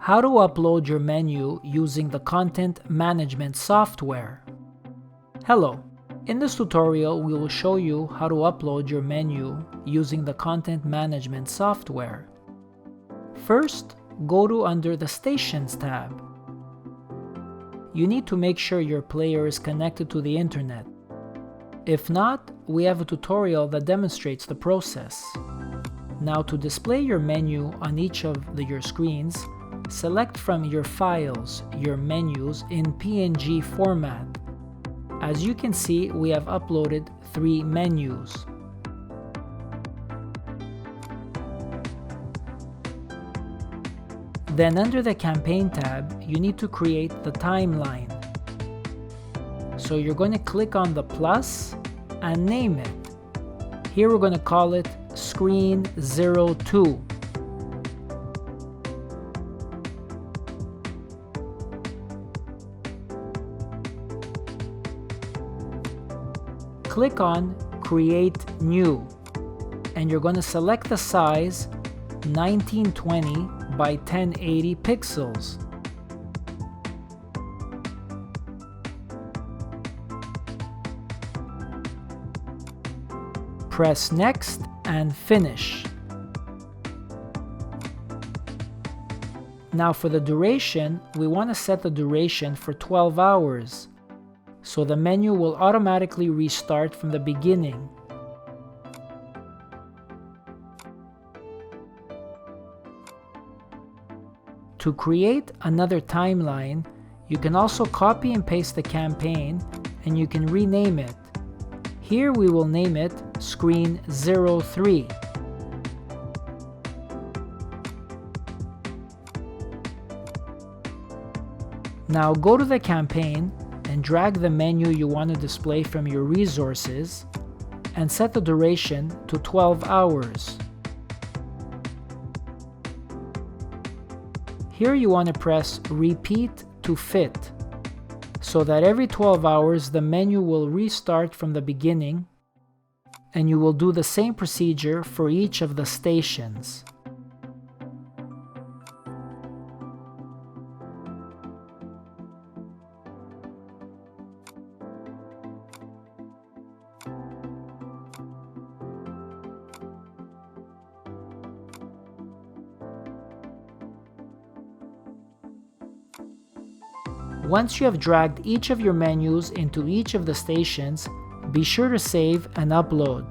How to upload your menu using the content management software. Hello, in this tutorial we will show you how to upload your menu using the content management software. First, go to under the Stations tab. You need to make sure your player is connected to the internet. If not, we have a tutorial that demonstrates the process. Now, to display your menu on each of your screens, select from your files your menus in PNG format. As you can see, we have uploaded 3 menus. Then under the Campaign tab, you need to create the timeline. So you're going to click on the plus and name it. Here we're going to call it Screen 02. Click on Create New, and you're going to select the size 1920 by 1080 pixels. Press Next and Finish. Now for the duration, we want to set the duration for 12 hours. So the menu will automatically restart from the beginning. To create another timeline, you can also copy and paste the campaign and you can rename it. Here we will name it Screen 03. Now go to the campaign and drag the menu you want to display from your resources and set the duration to 12 hours. Here you want to press Repeat to fit, so that every 12 hours the menu will restart from the beginning, and you will do the same procedure for each of the stations. Once you have dragged each of your menus into each of the stations, be sure to save and upload.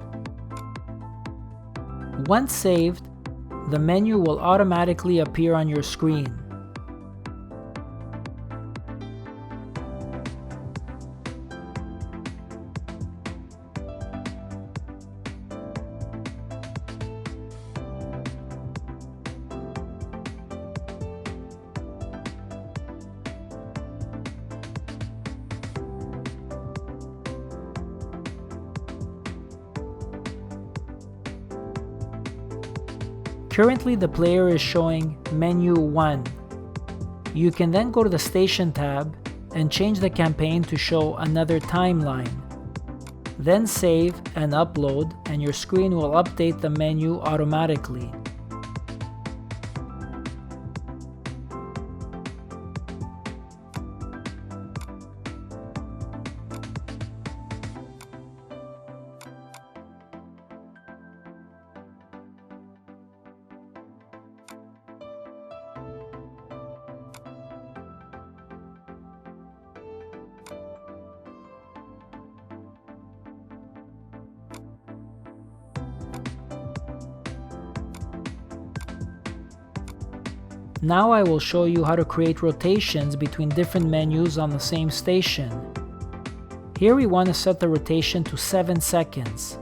Once saved, the menu will automatically appear on your screen. Currently the player is showing Menu 1. You can then go to the Station tab and change the campaign to show another timeline. Then save and upload, and your screen will update the menu automatically. Now I will show you how to create rotations between different menus on the same station. Here we want to set the rotation to 7 seconds.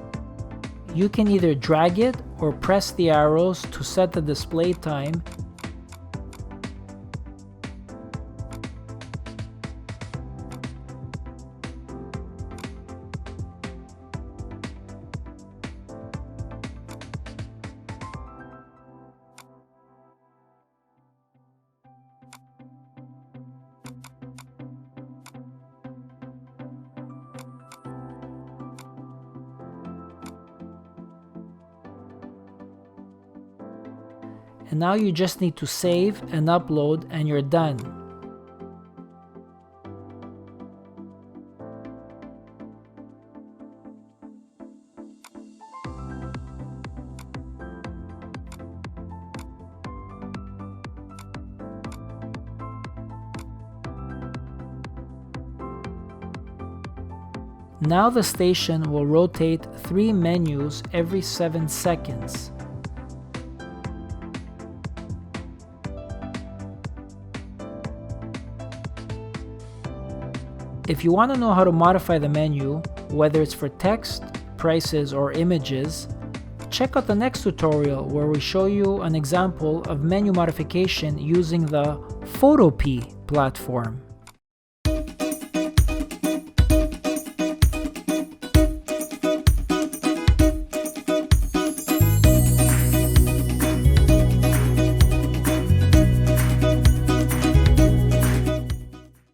You can either drag it or press the arrows to set the display time. And now you just need to save and upload and you're done. Now the station will rotate 3 menus every 7 seconds. If you want to know how to modify the menu, whether it's for text, prices, or images, check out the next tutorial where we show you an example of menu modification using the Photopea platform.